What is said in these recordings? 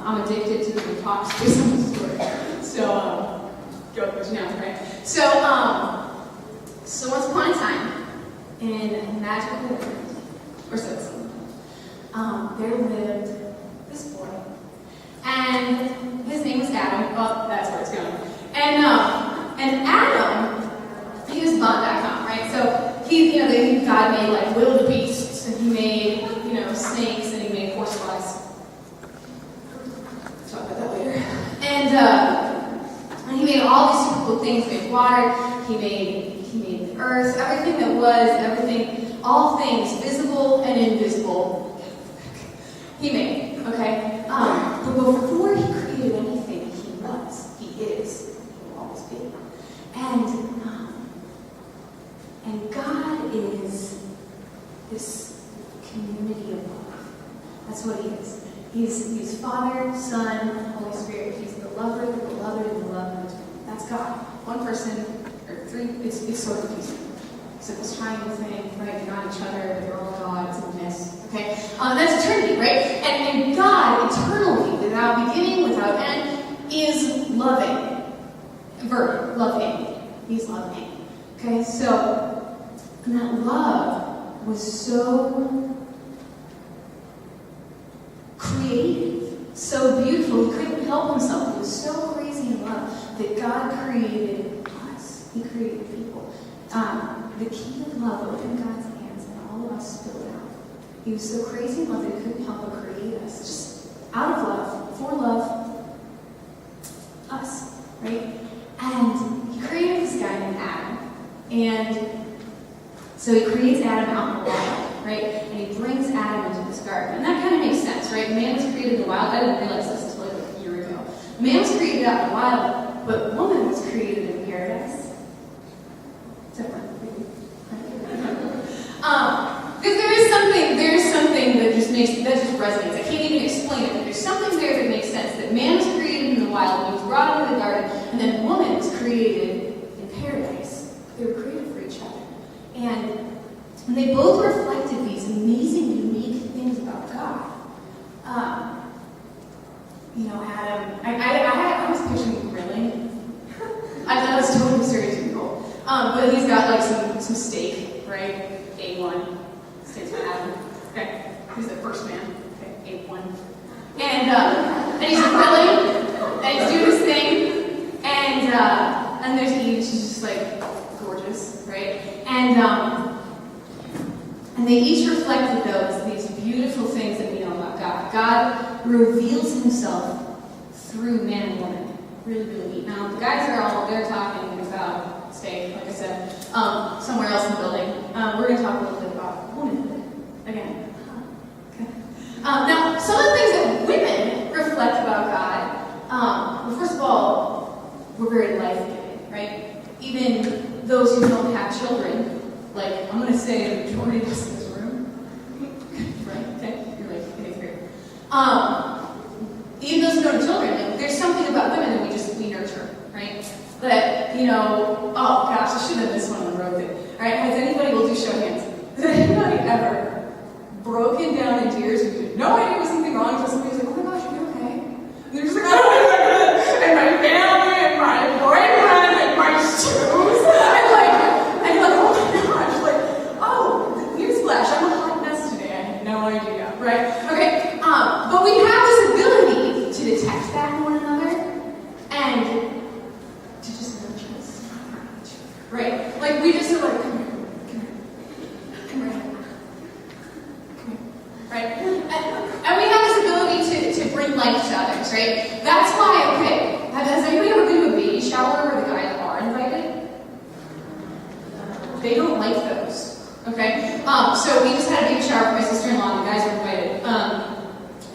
I'm addicted to the talks based on the story. So, go with what you know, right? So once upon a time, in a magical land, or so it seemed, there lived this boy. And his name was Adam. Oh, that's where it's going. And Adam, he was Bond.com, right? So God made like wildebeests, and he made, snakes, and he made horseflies. Talk about that later. And he made all these super cool things. He made water. He made the earth, everything that was, all things visible and invisible. He made, okay? But before he created anything, he is, he will always be. And God is this community of love. That's what he is. He's Father, Son, Holy Spirit. He's the lover, the beloved, and the loved. That's God. One person, or three, it's so confusing. Except this triangle thing, right? They're not each other, they're all gods in this. Okay? That's eternity, right? And God, eternally, without beginning, without end, is loving. Verb, loving. He's loving. Okay? So, and that love was so creative, so beautiful. He couldn't help himself. He was so crazy in love that God created us. He created people. The key of love opened God's hands and all of us spilled out. He was so crazy in love that he couldn't help but create us. Just out of love, for love, us, right? And he created this guy named Adam. And so he creates Adam out in the wild, right? And he brings Adam into this garden. And that kind of makes sense, right? Man was created in the wild. I didn't realize this until like a year ago. Man was created out in the wild, but woman was created in paradise. Different. Because there is something that just resonates. I can't even explain it, but there's something there that makes sense. That man was created in the wild, he was brought into the garden, and then woman was created in paradise. They were created for each other. And they both reflected these amazing, unique things about God. Adam, I was picturing grilling. I thought it was totally stereotypical. But he's got like some steak, right? A1 stands for Adam. Okay, he's the first man. Okay, A1. And he's grilling, and he's doing his thing, and there's Eve. She's just like gorgeous, right? And they each reflected these beautiful things that we know about God. God reveals himself through man and woman. Really, really neat. Now, the guys they're talking about steak, like I said, somewhere else in the building. We're going to talk a little bit about womanhood again. Okay. Now, some of the things that women reflect about God, well, first of all, we're very life-giving, right? Even those who don't have children, like, I'm going to say the majority of us in this room, right? Okay? You're like, okay, great. Even those who don't have children, like, there's something about women that we nurture, right? That, oh gosh, I should have this one on the road thing. All right, we'll do show hands. Has anybody ever broken down in tears and you had no idea there was something wrong until somebody was like, oh my gosh, are you okay? And they're just like, oh my God, and my family, and my boyfriend, and my shoes, and oh my gosh, newsflash, I'm a hot mess today, I had no idea, right? Okay, but we have this ability to detect that in one another, and to just nurture us, right? Like, we just are like, come here, right? And we have this ability to bring life to others, right? That's why, okay, has anybody ever been to a baby shower where the guys are invited? They don't like those, okay? So we just had a baby shower for my sister-in-law, and the guys were invited.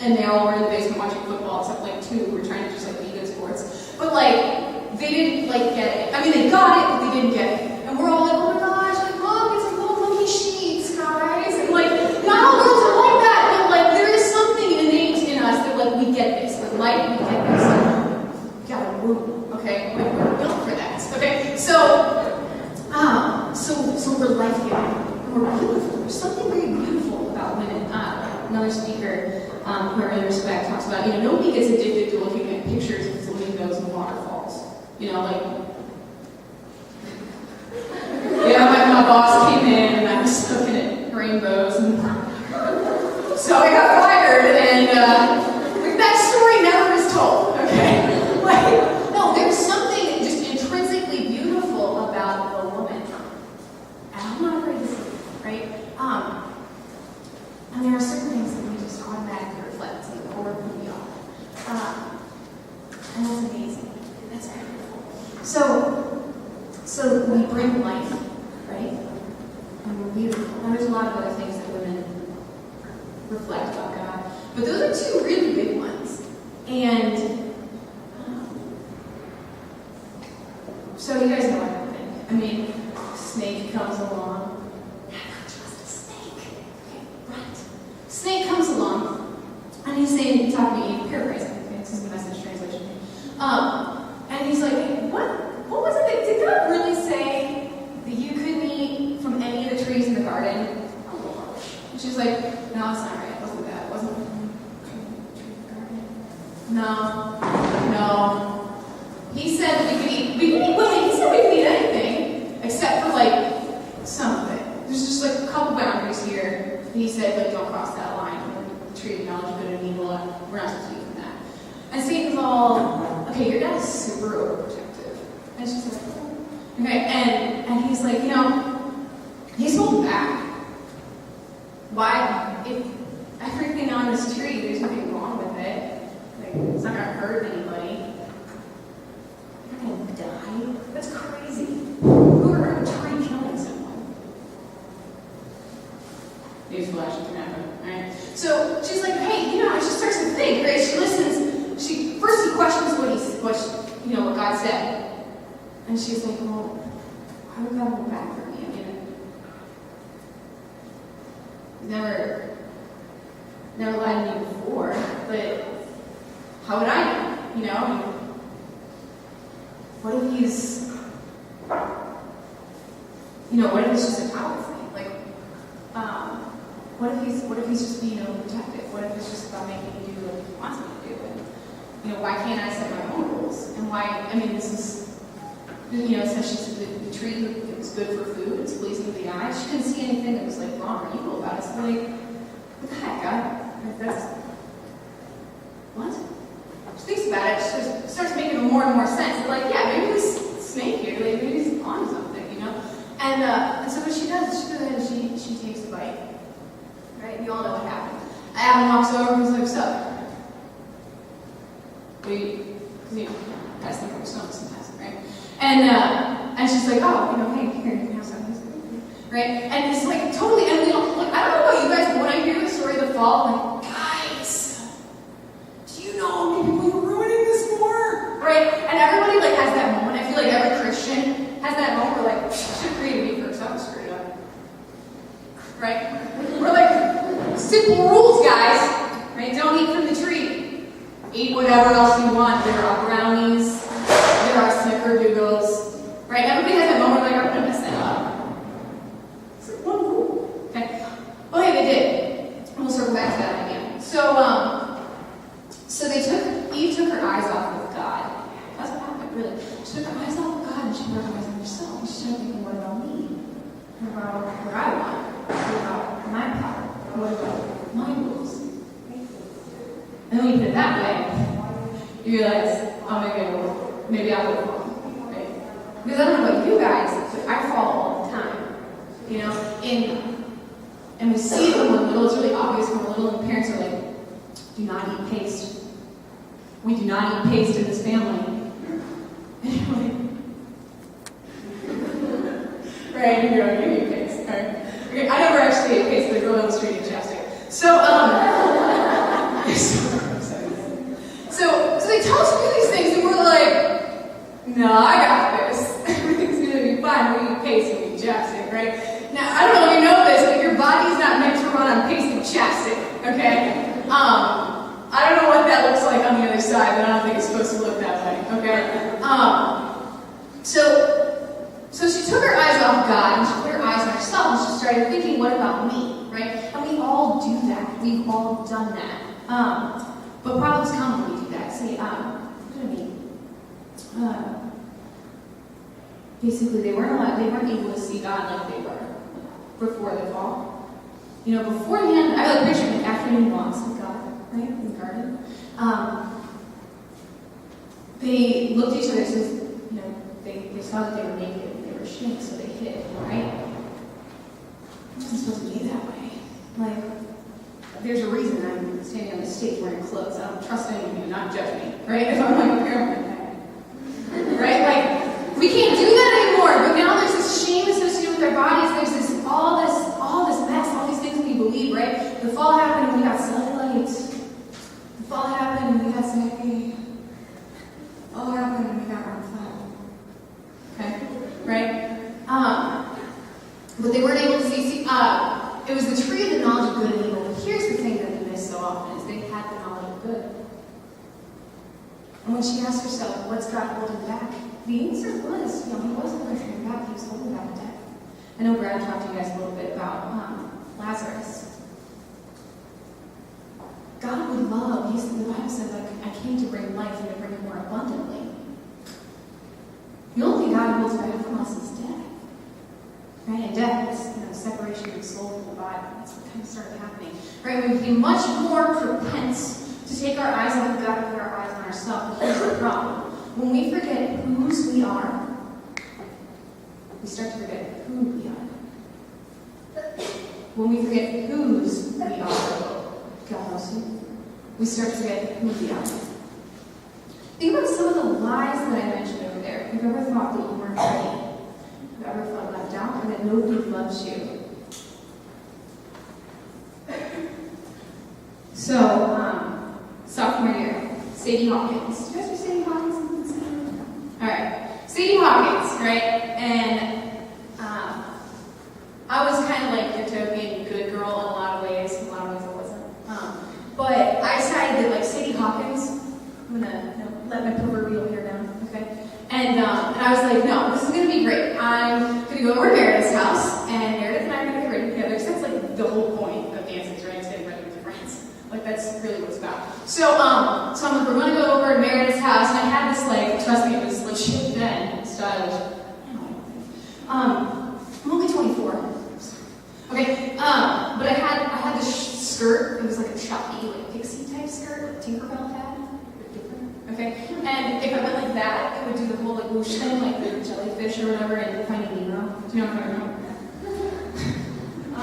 And they all were in the basement watching football, except like two who were trying to just like be good sports. But like, they didn't like get it. I mean, they got it, but they didn't get it. And we're all like, oh my gosh, like, look, it's like little monkey sheets, guys. And like, not all girls are like that, but like, there is something innate in us that like, we get this. With light, we get this. We gotta move, okay? Like, we're built for that, okay? So we're life-giving. And we're beautiful. There's something very beautiful about women. another speaker who I really respect, talks about, nobody gets addicted to looking at pictures of flamingos and waterfalls. My boss came in and I was looking at rainbows, and so I got fired, and that story never is told, okay? No, there's something just intrinsically beautiful about a woman. And I'm not afraid to say it, right? And there are certain things that we just automatically reflect in the core of who we are. And that's amazing. That's beautiful. So we bring life, right? And we're beautiful. And there's a lot of other things that women reflect about God. But those are two really big ones. And so you guys know everything. Snake comes along. Never trust a snake. Okay, right. Snake comes along, and he's saying, talking to Eve, paraphrasing, okay, this is the Message translation. And he's like, what was it? Did God really say that you couldn't eat from any of the trees in the garden? And she's like, no, it's not right. It wasn't that. It wasn't tree in the garden. No. He said that he said we could eat anything, except for some of it. There's just a couple boundaries here. He said, don't cross that line. The tree of knowledge of good and evil, we're not supposed to eat from that. And Satan's all, okay, your dad is super overprotective. And she's like, okay, and he's like, he's holding back. Why? If everything on this tree, there's nothing wrong with it. It's not gonna hurt anybody. You're gonna die? That's crazy. Who are going to try killing someone? Newsflash, it can happen, alright? So she's like, hey, she starts to think, right? She listens. First he questions what God said. And she's like, well, why would God go back for me? Never lied to me before, but how would I know? What if he's, what if it's just a power thing? What if he's just being overprotective? What if it's just about making me do what he wants me to do? And, why can't I set my own rules? And this is, since she said the tree, it was good for food, it's pleasing to the eye. She didn't see anything that was wrong or evil about it. So what the heck, God? That's, what? She thinks about it, she starts making more and more sense. They're yeah, maybe this snake here, maybe he's on something, And so what she does is she goes ahead and she takes a bite. Right? You all know what happened. Adam walks over and he's like, so, guys think we're stoned sometimes, right? And she's like, oh, hey, here, you can have something. Right? And it's totally, and I don't know about you guys, but when I hear the story of the fall, I'm guys, do you know how many people are ruining this for? Right? And everybody has that moment. I feel like every Christian has that moment where should create me first. I was screwed up. Right? We're simple rules, guys. Right? Don't eat from the tree. Eat whatever else you want. There are brownies. There are snickerdoodles. Right? Everybody has that moment where I'm going to mess that up. It's one rule. Okay? Well, hey, they did. And we'll circle back to that again. So Eve took her eyes off of God. That's what happened, really. She took her eyes off of God and she recognized herself. She started thinking, what about me? What about what I want? What about my power? What about my rules? And then when you put it that way, you realize, oh, maybe I will fall. Right? Because I don't know about you guys, but I fall all the time. And we see it when we're little, it's really obvious when we're little, and parents are do not eat paste. We do not eat paste in this family. Anyway. Right, you're going, you eat paste. Right. Okay, I never actually ate paste, but I grew up on the street in chapstick. So they tell us to do these things, and we're no, I got this. Everything's going to be fine. We eat paste and we eat chapstick, right? Now, I don't know if you know this, but your body's not meant to run on paste and chapstick, okay? I don't know what that looks like on the other side, but I don't think it's supposed to look that way, okay? So she took her eyes off God, and she put her eyes on herself, and she started thinking, what about me, right? And we all do that. We've all done that. But problems come when we do that. See, what do I mean? Basically, they weren't able to see God like they were before the fall. You know, beforehand, I have a picture of afternoon walks with God, right, in the garden. They looked at each other and said, you know, they saw that they were naked and they were ashamed, so they hid, right? It wasn't supposed to be that way. Like, there's a reason I'm standing on the stage wearing clothes. I don't trust any of you, not judge me, right? If I'm like a parent, right? Like, we can't do that anymore. But now there's this shame associated with our bodies. There's this all this mess, all these things we believe, right? The fall happened and we got cellulite. The fall happened and we got saggy. All happened and we got round flat. Okay, right? But they weren't able to see. It was the tree of the knowledge of good and evil. But here's the thing that we miss so often: is they had the knowledge of good. And when she asked herself, "What's God holding back?" The answer was, you know, he wasn't pushing back; he was holding back death. I know Brad talked to you guys a little bit about Lazarus. God would love. The Bible says, "Like I came to bring life and to bring it more abundantly." The only thing God holds back from us is death. Right? And death is, you know, separation of the soul from the body. That's what kind of started happening. Right? We became much more propense to take our eyes off of God and put our eyes on ourselves. But here's the problem. When we forget whose we are, we start to forget who we are. When we forget whose we are, God helps you, we start to forget who we are. Think about some of the lies that I mentioned over there. Have you ever thought that you weren't ready? Have you ever felt left out or that nobody loves you? So, sophomore year, Sadie Hawkins. Do you guys know Sadie Hawkins? Alright, Sadie Hawkins, right? And I was kind of like the token good girl in a lot of ways. In a lot of ways I wasn't. But I decided that, like, Sadie Hawkins, I'm gonna let my proverbial hair down, okay? And I was like, no, this is gonna be great. I'm gonna go over to Meredith's house, and Meredith and I are gonna get ready together. So that's like the whole point of dances, right? It's getting ready with your friends. Like, that's really what it's about. So I'm like, we're gonna go over to Meredith's house, and I had this, like, trust me, it was legit then, stylish. I'm only 24. Okay, but I had this skirt. It was like a choppy, like pixie type skirt, like Tinkerbell had. Okay, and if I went like that, it would do the whole like whoosh thing, like the jellyfish or whatever in Finding Nemo. Do you know what I'm talking about?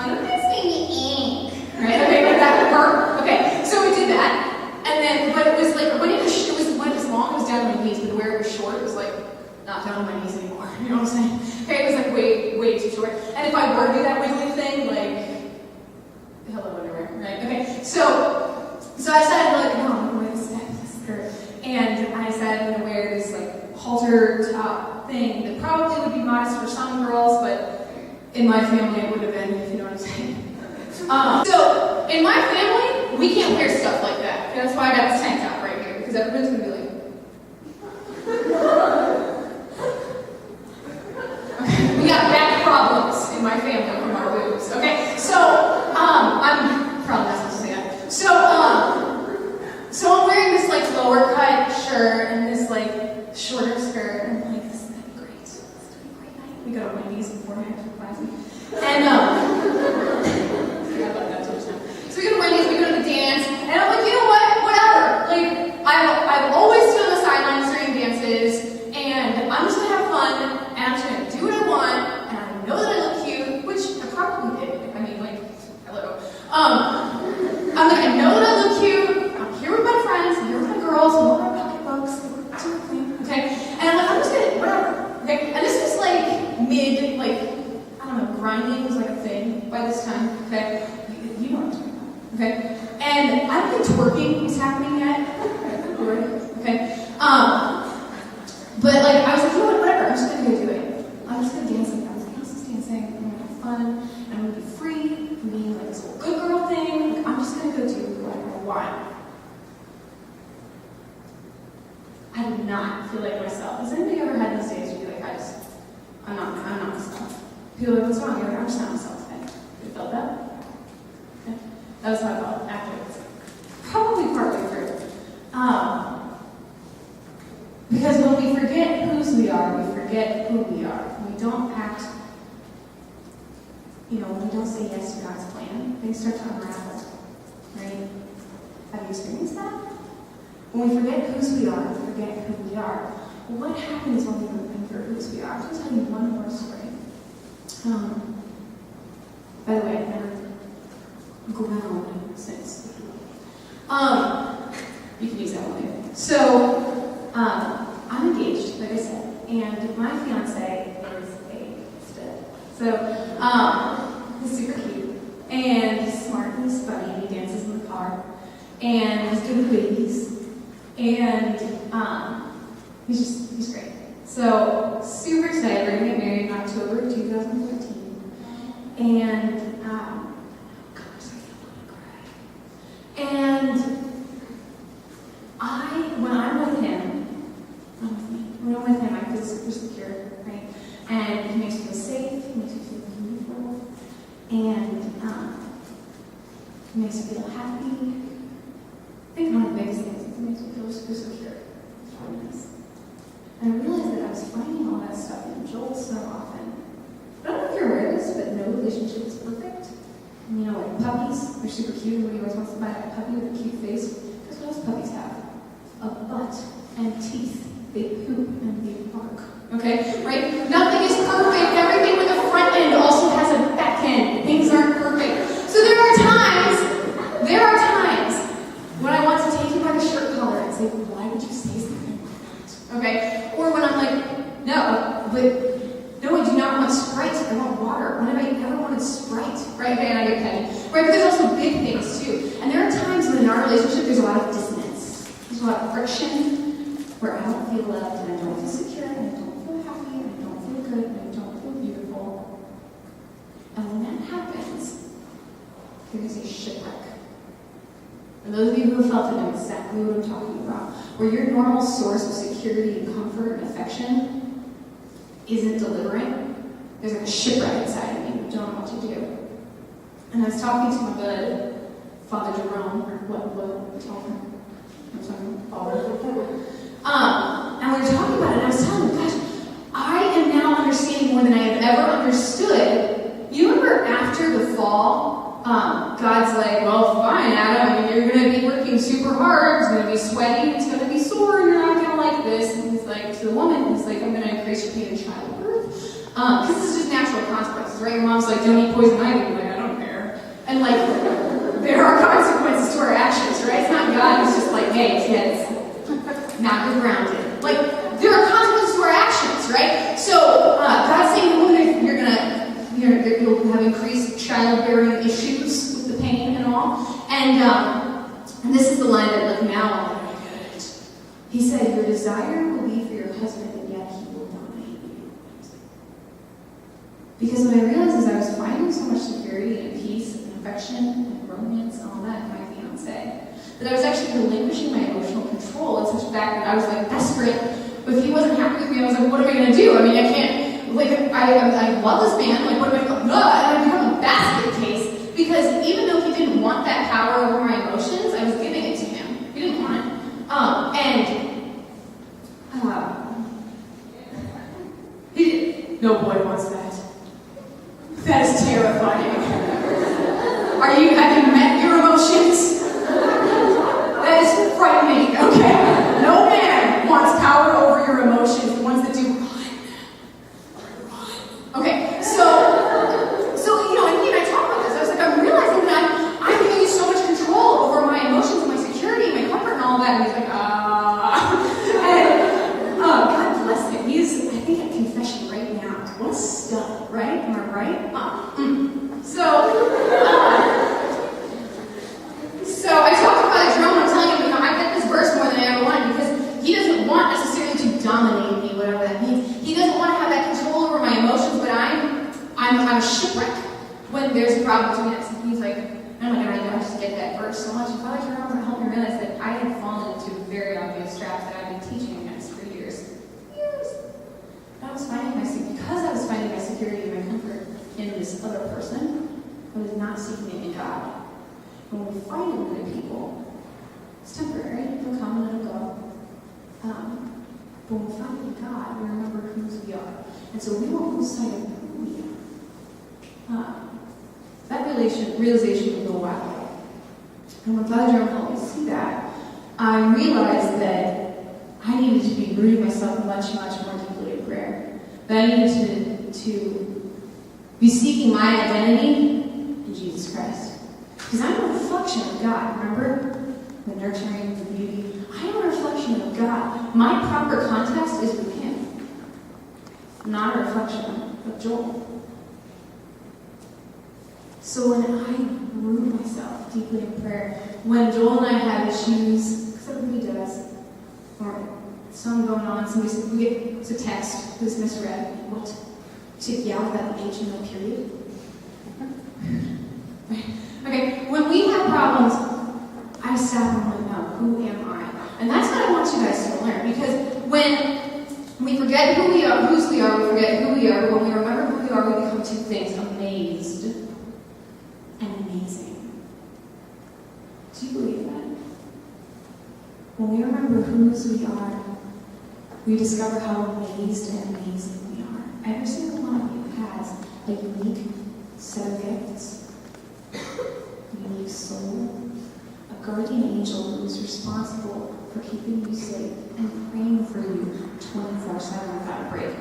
Don't ask me ink. Right? Okay, like that part. Okay, so we did that, and then, but it was like when it was long, it was down to my knees, but where it was short, it was like not down to my knees anymore. You know what I'm saying? Okay, it was like way too short. And if I were to do that wiggly thing, like hello underwear, right? Okay, so I decided like, no, I'm gonna wear this skirt. And I decided I'm going to wear this like halter top thing that probably would be modest for some girls, but in my family it would have been, if you know what I'm saying. So in my family, we can't wear stuff like that. Okay, that's why I got this tank top right here, because everyone's going to be like, okay, we got back problems in my family from our boobs. Okay, so I'm probably not supposed to say that. So I'm wearing this like lower cut shirt and this like shorter skirt, and I'm like, this is gonna be great. This is gonna be a great night. We go to Wendy's beforehand for classy. And forgot about that too just now. So we go to Wendy's, we go to the dance, and I'm like, you know what? Whatever. Like I've always stood on the sidelines during dances, and I'm just gonna have fun, and I'm just gonna do what I want, and I know that I look cute, which I probably did. I mean, like, hello. I'm like, I know that I look cute. Here with my friends, here with my girls, we all have pocketbooks, okay? And I'm like, I'm just gonna, whatever, okay? And this was like mid, like, I don't know, grinding was like a thing by this time, okay? You know what I'm talking about, okay? And I don't think twerking is happening yet, okay? But like, I was like, you know what, whatever, I'm just gonna go do it. I'm just gonna dance like I was like, this is dancing, I'm gonna have fun, and I'm gonna be free from being like this whole good girl thing. Like, I'm just gonna go do whatever I want. I did not feel like myself. Has anybody ever had those days where you're like, I'm not myself? People are like, what's wrong? You're like, I'm just not myself today. You felt that? Okay. That was how I felt we are, we forget who we are. We don't act, when we don't say yes to God's plan, things start to unravel, right? Have you experienced that? When we forget whose we are, we forget who we are. Well, what happens when we remember whose we are? I'm going to tell you one more story. By the way, I've never grown since. You can use that one later. So, I'm engaged, like I said, and my fiance is a stud. So, he's super cute, and he's smart, and he's funny, and he dances in the car, and he's good with babies, and he's great. So, super excited. We're going to get married in October 2014, and when I'm with him, I feel super secure, right? And he makes me feel safe, he makes me feel beautiful, and he makes me feel happy. I think one of the biggest things is he makes me feel super secure. It's really nice. And I realized that I was finding all that stuff in Joel so often. I don't know if you're aware of this, but no relationship is perfect. And like puppies, they're super cute. Everybody always wants to buy a puppy with a cute face. Because what else puppies have? A butt and teeth. They poop and they bark. Okay? Right? Nothing is perfect. Everything with a front end also has a back end. Things aren't perfect. So there are times when I want to take you by the shirt collar and say, why would you say something like that? Okay? Or when I'm like, no, I do not want Sprite. I want water. When have I ever wanted Sprite? Right? And I get petty. Right? But there's also big things too. And there are times when in our relationship there's a lot of dissonance. There's a lot of friction where I don't feel loved and I don't feel secure and I don't feel happy and I don't feel good and I don't feel beautiful. And when that happens, there is a shipwreck. And those of you who have felt it know exactly what I'm talking about. Where your normal source of security and comfort and affection isn't delivering. There's like a shipwreck inside of me. You don't know what to do. And I was talking to my good Father Jerome, or what we told him. I'm sorry, Father. And we were talking about it, and I was telling him, gosh, I am now understanding more than I have ever understood. You remember after the fall, God's like, well, fine, Adam, you're going to be working super hard, it's going to be sweaty, it's going to be sore, and you're not going to like this. And he's like, to the woman, he's like, I'm going to increase your pain in childbirth. Because this is just natural consequences, right? Your mom's like, don't eat poison ivy. You're like, I don't care. And like, there are consequences to our actions, right? It's not God who's just like, hey, kids, not good grounded. Like, there are consequences to our actions, right? So, God's saying, woman, you'll have increased childbearing issues with the pain and all. And this is the line that, like, now I'm like, I get it. He said, your desire will be for your husband, and yet he will dominate you. Because what I realized is I was finding so much security and peace and affection and romance and all that in my fiance, that I was actually relinquishing my emotional control in such a fact that I was like desperate. But if he wasn't happy with me, I was like, what am I going to do? I mean, I can't, like, I love this man, like, what am I going to do? And I become a basket case, because even though he didn't want that power over my emotions, I was giving it to him. He didn't want it. No boy wants that. That is terrifying. Have you met your emotions? That is frightening, okay? No man wants power over your emotions, the ones that do run. Okay, so and he and I talked about this. I was like, I'm realizing that I'm giving you so much control over my emotions and my security and my comfort and all that. And he's like, And God bless him. He's, I think, at confession right now. What a stud, right? Am I right? So I talked about it, Jerome, and I'm telling him, I get this verse more than I ever wanted, because he doesn't want necessarily to dominate me, whatever that means. He doesn't want to have that control over my emotions, but I'm a shipwreck when there's a problem between us. And he's like, oh my God, I just get that verse so much. And Father Jerome helped me realize that I had fallen into very obvious traps that I've been teaching against for years. And I was finding my security and my comfort in this other person, I was not seeking it in God. And when we find it with people, it's temporary, it'll come and it'll go. But when we find in God, we remember whose we are. And so we won't lose sight of who we are. That realization will go a while. And when Father Jerome helped me see that, I realized that I needed to be rooting myself much, much more deeply in prayer. That I needed to be seeking my identity in Jesus Christ. Because I'm a reflection of God, remember? The nurturing, the beauty. I am a reflection of God. My proper context is with Him, not a reflection of Joel. So when I root myself deeply in prayer, when Joel and I have issues, because everybody does, or something going on, we get a text that's misread, what? To yell that H in the period? Okay, when we have problems, I stop and look, no, who am I? And that's what I want you guys to learn, because when we forget who we are, whose we are, we forget who we are, but when we remember who we are, we become two things, amazed and amazing. Do you believe that? When we remember whose we are, we discover how amazed and amazing we are. Every single one of you has a unique set of gifts, a unique soul, a guardian angel who is responsible for keeping you safe and praying for you 24/7 without a break.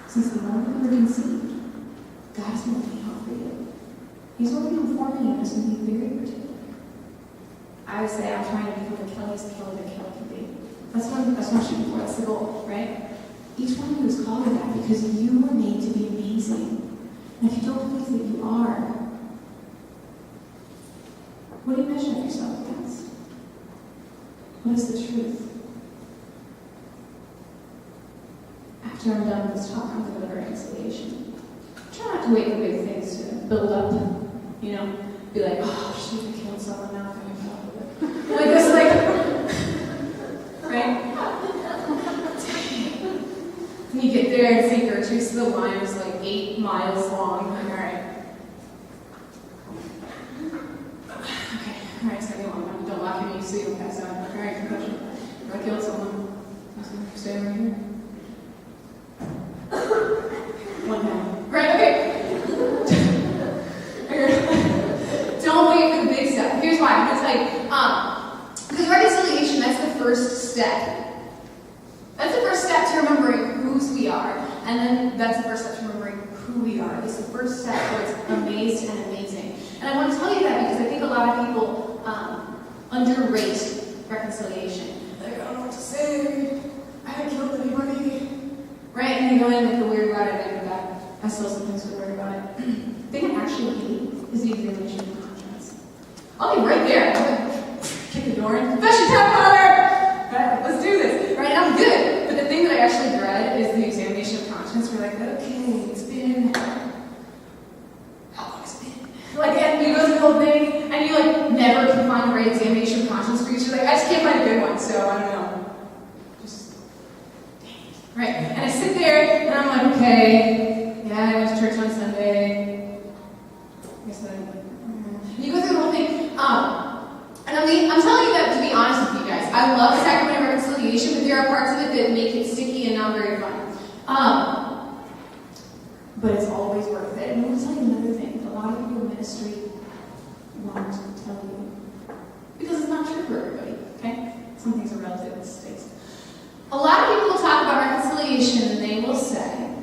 Since the moment you were conceived, God has been looking out for you. He's working on forming you as something very particular. I would say I'm trying to become the Kelly's Kelly that Kelly can be. That's what I'm shooting for. That's the goal, right? Each one of you is called to that because you were made to be amazing. And if you don't believe that you are, what do you measure yourself against? What is the truth? After I'm done with this talk, I'm going to go to reconciliation. Try not to wait for big things to build up, you know? Be like, oh, she's going to kill someone now. Like this, right? And you get there and St. Gertrude's, the line is like 8 miles long. All right. Okay, all right, it's going to be long. Don't laugh at me so you don't pass out. All right, concussion. If I killed someone, stay right here. One down. Right, okay. Don't wait for the big stuff. Here's why. It's like, because reconciliation, that's the first step. That's the first step to remembering whose we are. And then that's the first step to remembering who we are. It's the first step towards amazed and amazing. And I want to tell you that because I think a lot of people underrate reconciliation. Like, I don't know what to say. I haven't killed anybody. Right? And they go in with the weird about it and that. I still sometimes feel weird about it. The thing I actually hate is the examination of conscience. I'll be right there. Kick the door in. Confession time, Father! Right, let's do this. Right? And I'm good. But the thing that I actually dread is the examination of conscience. We're like, okay, it's been... How long has it been? Like, and you go through the whole thing, and you, like, never can find the right examination of conscience for you. You're like, I just can't find a good one, so I don't know. Just... dang it. Right? And I sit there, and I'm like, okay, yeah, I went to church on Sunday. I guess I... And you go through the whole thing. And I mean, I'm telling you that to be honest with you guys. I love the sacrament of reconciliation, but there are parts of it that make it sticky and not very fun. But it's always worth it. And I'm going to tell you another thing. A lot of people in ministry won't tell you. Because it's not true for everybody, okay? Some things are relative to states. A lot of people will talk about reconciliation and they will say,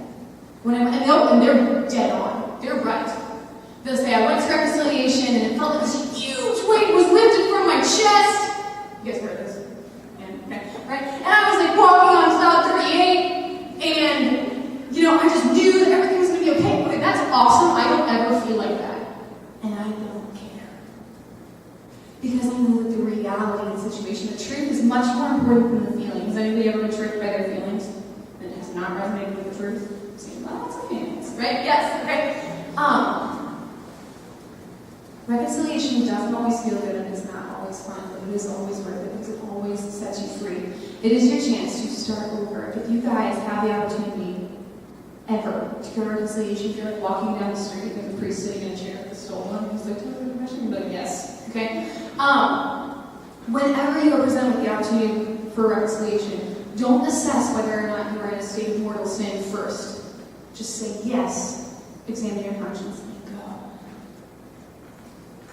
and they're dead on. They're right. They'll say, I went to reconciliation and it felt like this huge weight was lifted from my chest. You guys heard this? Right? And I was like walking on cloud 38 and, I just knew that everything was going to be okay. Okay, that's awesome. I don't ever feel like that. And I don't care. Because I know that the reality of the situation, the truth is much more important than the feelings. Has anybody ever been tricked by their feelings that has not resonated with the truth? Saying, well, that's feelings, right? Yes, okay. Reconciliation doesn't always feel good and it's not always fun, but it is always worth it because it always sets you free. It is your chance to start over. If you guys have the opportunity ever to go to reconciliation, if you're like walking down the street and the priest sitting in a chair with a stole on, he's like, "Tell me confession," you're like, yes, okay? Whenever you are presented with the opportunity for reconciliation, Don't assess whether or not you are in a state of mortal sin first. Just say yes. Examine your conscience and go.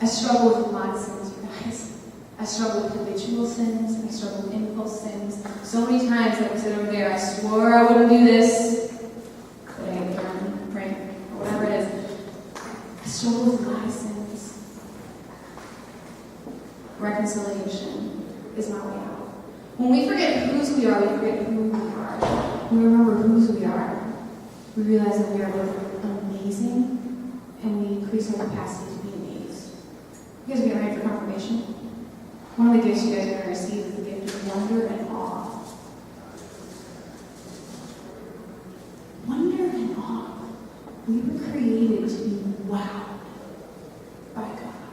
I struggle with a lot of sins, you guys. I struggle with habitual sins. I struggle with impulse sins. So many times, like I said over there, I swore I wouldn't do this, but I get done, right? Or whatever it is. I struggle with a lot of sins. Reconciliation is my way out. When we forget whose we are, we forget who we are. When we remember whose we are, we realize that we are both amazing and we increase our capacity to be amazed. You guys are getting ready for confirmation? One of the gifts you guys are going to receive is the gift of wonder and awe. Wonder and awe. We were created to be wowed by God.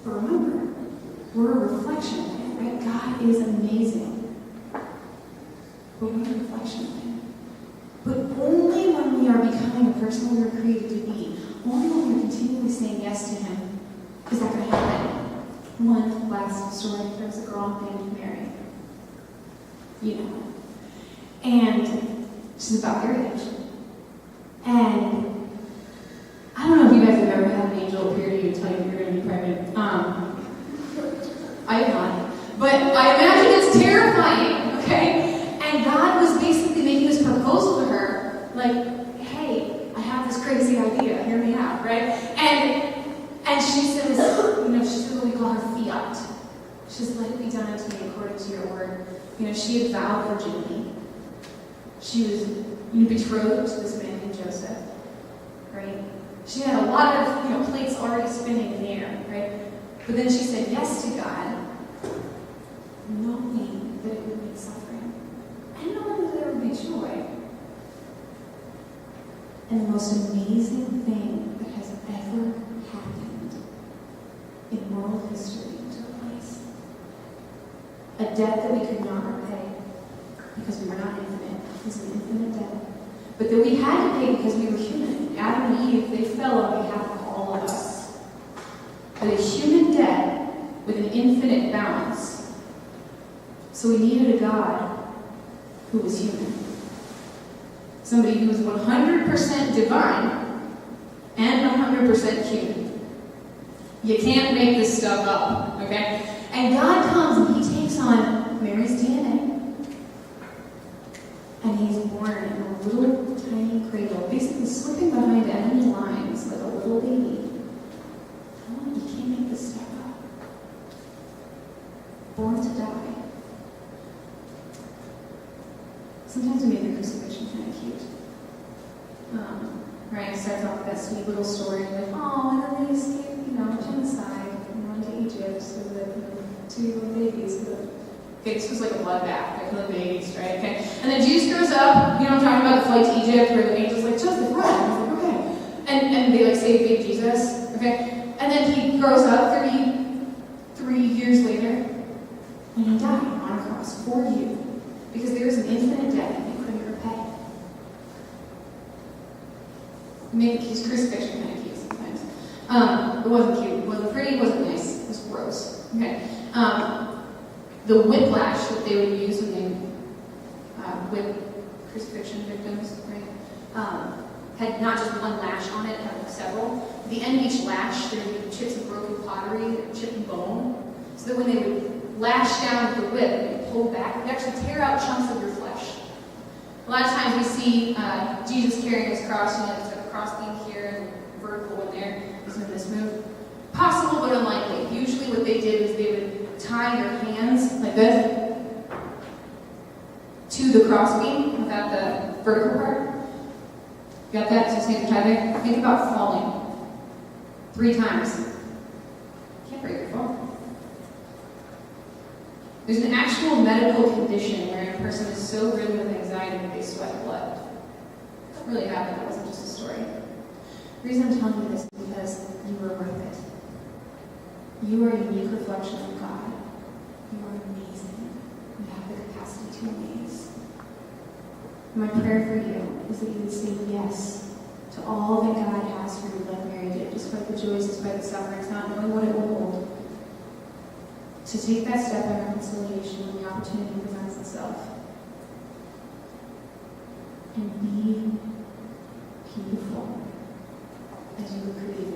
But remember, we're a reflection of Him, right? God is amazing. But we're a reflection of Him. But only when we are becoming the person we were created to be, only when we're continually saying yes to Him, is that going to happen. One last story. There was a girl named Mary. You know. And she's about your age. And I don't know if you guys have ever had an angel appear to you and tell you you're going to be pregnant. I have not. But I imagine it's terrifying, okay? And God was basically making this proposal to her, like, hey, I have this crazy idea, hear me out, right? And she says, she said what we call her fiat. She says, let it be done unto me according to your word. She had vowed virginity. She was betrothed to this man named Joseph, right? She had a lot of plates already spinning in the air, right? But then she said yes to God, knowing that it would mean suffering, and knowing that there would be joy. And the most amazing thing that has ever happened in world history took place. A debt that we could not repay because we were not infinite. It was an infinite debt. But that we had to pay because we were human. Adam and Eve, they fell on behalf of all of us. But a human debt with an infinite balance. So we needed a God who was human. Somebody who was 100% divine and 100% human. You can't make this stuff up, okay? And God comes and He takes on Mary's DNA. And He's born in a little tiny cradle, basically slipping behind enemy lines like a little baby. Oh, you can't make this stuff up. Born to die. Sometimes we make the crucifixion kind of cute. Right? It starts off with that sweet little story, like, oh, and then they escaped, genocide, into Egypt, so that 2 little babies. Okay, this was like a bloodbath, they're killing babies, right? Okay. And then Jesus grows up, I'm talking about the flight to Egypt, where the angel's like, Joseph, run. I was like, okay. And they save baby Jesus, okay? And then he grows up 33 years later, and he died on a cross for you. Because there is an infinite debt that you couldn't repay. Make his crucifixion kind of cute sometimes. It wasn't cute, it wasn't pretty, it wasn't nice, it was gross. Okay. The whiplash that they would use when they whip crucifixion victims, right? Had not just one lash on it, had several. At the end of each lash, there would be chips of broken pottery, chipped bone, so that when they would lash down with the whip and they pull back, it would actually tear out chunks of your flesh. A lot of times we see Jesus carrying his cross, there's like a cross beam here and vertical in there. He's doing this move. Possible, but unlikely. Usually what they did is they would tie your hands like this to the crossbeam without the vertical part. Got that? So hands are tied there. Think about falling 3 times. Can't break your fall. There's an actual medical condition where a person is so ridden with anxiety that they sweat blood. That really happened. That wasn't just a story. The reason I'm telling you this is because you are worth it. You are a unique reflection of God. You are amazing. You have the capacity to amaze. My prayer for you is that you would say yes to all that God has for you, like Mary did, despite the joys, despite the sufferings, not knowing what it will hold. To take that step of reconciliation when the opportunity presents itself. and be beautiful as you were created